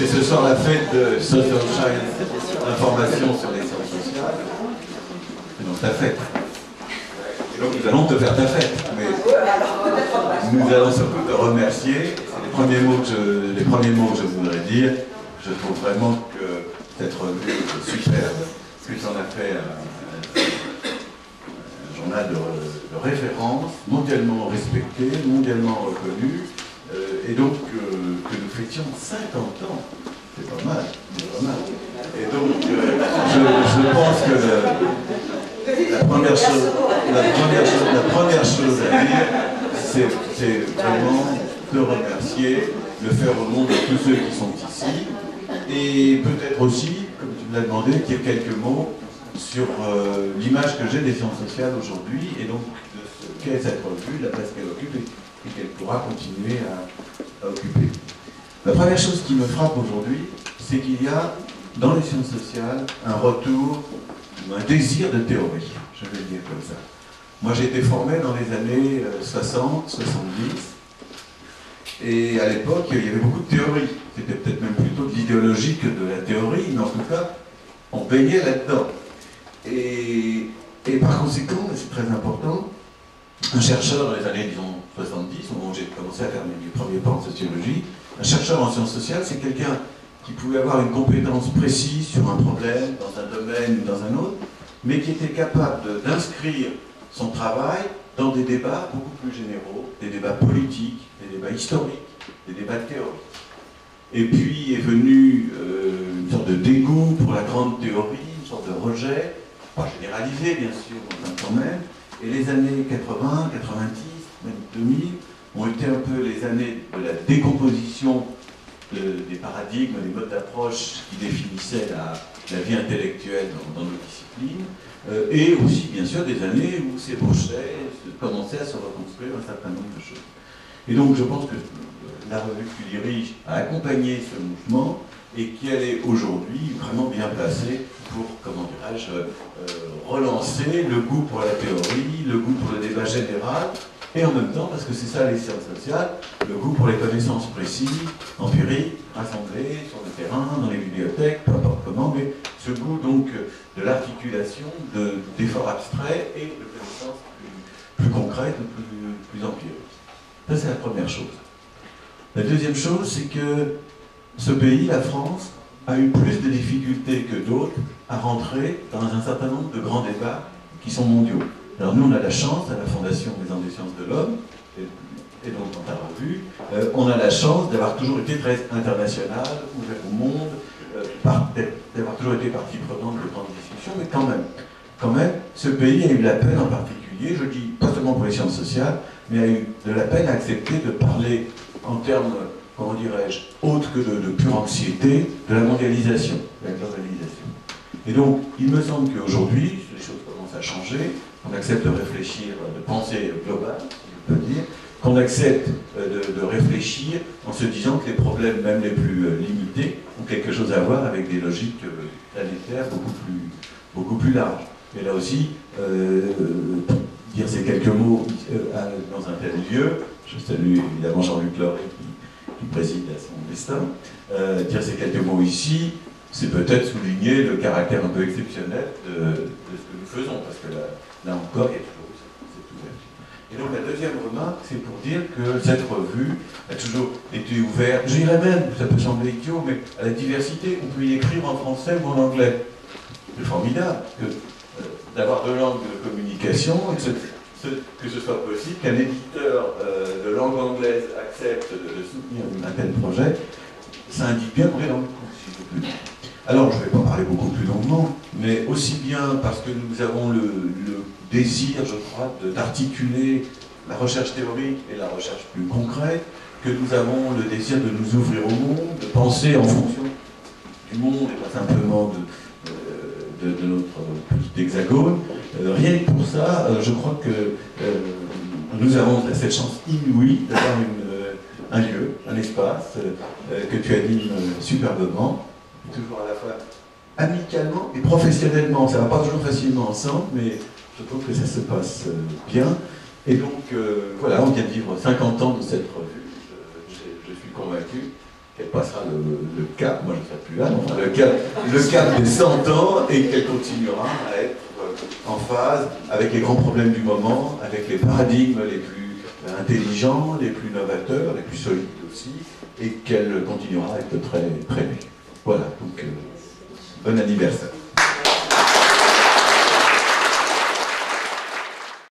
C'est ce soir la fête de Social Science, l'information sur les sciences sociales. C'est donc ta fête. Et donc nous allons te faire ta fête. Mais nous allons surtout te remercier. C'est les premiers mots que je voudrais dire. Je trouve vraiment que cette revue est superbe. Que tu en as fait un journal de référence, mondialement respecté, mondialement reconnu. Et donc que nous fêtions 50 ans. C'est pas mal, c'est pas mal. Et donc je pense que la première chose à dire, c'est vraiment de remercier, de faire au monde de tous ceux qui sont ici, et peut-être aussi, comme tu me l'as demandé, dire quelques mots sur l'image que j'ai des sciences sociales aujourd'hui, et donc de ce qu'est cette revue, la place qu'elle occupe, et qu'elle pourra continuer à occuper. La première chose qui me frappe aujourd'hui, c'est qu'il y a dans les sciences sociales un retour, un désir de théorie, je vais le dire comme ça. Moi j'ai été formé dans les années 60, 70, et à l'époque il y avait beaucoup de théorie. C'était peut-être même plutôt de l'idéologie que de la théorie, mais en tout cas on baignait là-dedans. Et par conséquent, c'est très important, un chercheur dans les années, disons, 70, au moment où j'ai commencé à faire mes premiers pas en sociologie, un chercheur en sciences sociales, c'est quelqu'un qui pouvait avoir une compétence précise sur un problème, dans un domaine ou dans un autre, mais qui était capable d'inscrire son travail dans des débats beaucoup plus généraux, des débats politiques, des débats historiques, des débats théoriques. Et puis est venue une sorte de dégoût pour la grande théorie, une sorte de rejet, pas généralisé bien sûr, enfin quand même, et les années 80, 90, même 2000, ont été un peu les années de la décomposition des paradigmes, des modes d'approche qui définissaient la vie intellectuelle dans nos disciplines, et aussi bien sûr des années où s'ébauchaient, commençaient à se reconstruire un certain nombre de choses. Et donc je pense que la revue que tu diriges a accompagné ce mouvement et qu'elle est aujourd'hui vraiment bien placée pour, comment dirais-je, relancer le goût pour la théorie, le goût pour le débat général, et en même temps, parce que c'est ça les sciences sociales, le goût pour les connaissances précises, empiriques, rassemblées sur le terrain, dans les bibliothèques, peu importe comment, mais ce goût donc de l'articulation, d'efforts abstraits et de connaissances plus concrètes, plus empiriques. Ça c'est la première chose. La deuxième chose, c'est que ce pays, la France, a eu plus de difficultés que d'autres à rentrer dans un certain nombre de grands débats qui sont mondiaux. Alors nous, on a la chance, à la Fondation Maison des Sciences de l'Homme, et donc dans ta revue, on a la chance d'avoir toujours été très international, ouvert au monde, d'avoir toujours été partie prenante de grandes discussions, mais quand même, ce pays a eu la peine en particulier, je dis pas seulement pour les sciences sociales, mais a eu de la peine à accepter de parler en termes, comment dirais-je, autres que de pure anxiété, de la mondialisation, de la globalisation. Et donc, il me semble qu'aujourd'hui, les choses commencent à changer, qu'on accepte de réfléchir, de penser global, si je peux dire, qu'on accepte de réfléchir en se disant que les problèmes, même les plus limités, ont quelque chose à voir avec des logiques planétaires beaucoup plus larges. Et là aussi, dire ces quelques mots dans un tel lieu, je salue évidemment Jean-Luc Lauré qui préside à son destin, dire ces quelques mots ici, c'est peut-être souligner le caractère un peu exceptionnel de ce que nous faisons, parce que là encore, il y a toujours eu cette ouverture. Et donc la deuxième remarque, c'est pour dire que cette revue a toujours été ouverte, je dirais même, ça peut sembler idiot, mais à la diversité, on peut y écrire en français ou en anglais. C'est formidable d'avoir deux langues de communication, et que ce soit possible, qu'un éditeur de langue anglaise accepte de soutenir un tel projet, ça indique bien qu'on est dans le coup, si je peux dire. Alors, je ne vais pas parler beaucoup plus longuement, mais aussi bien parce que nous avons le désir, je crois, d'articuler la recherche théorique et la recherche plus concrète, que nous avons le désir de nous ouvrir au monde, de penser en fonction du monde et pas simplement de notre petit hexagone. Rien que pour ça, je crois que nous avons cette chance inouïe d'avoir un lieu, un espace que tu animes superbement, toujours à la fois amicalement et professionnellement. Ça ne va pas toujours facilement ensemble, mais je trouve que ça se passe bien. Et donc, voilà, on vient de vivre 50 ans de cette revue, je suis convaincu, qu'elle passera le cap, moi je ne serai plus là, non, le cap des 100 ans, et qu'elle continuera à être en phase avec les grands problèmes du moment, avec les paradigmes les plus intelligents, les plus novateurs, les plus solides aussi, et qu'elle continuera à être très, très riche. Voilà, donc bon anniversaire.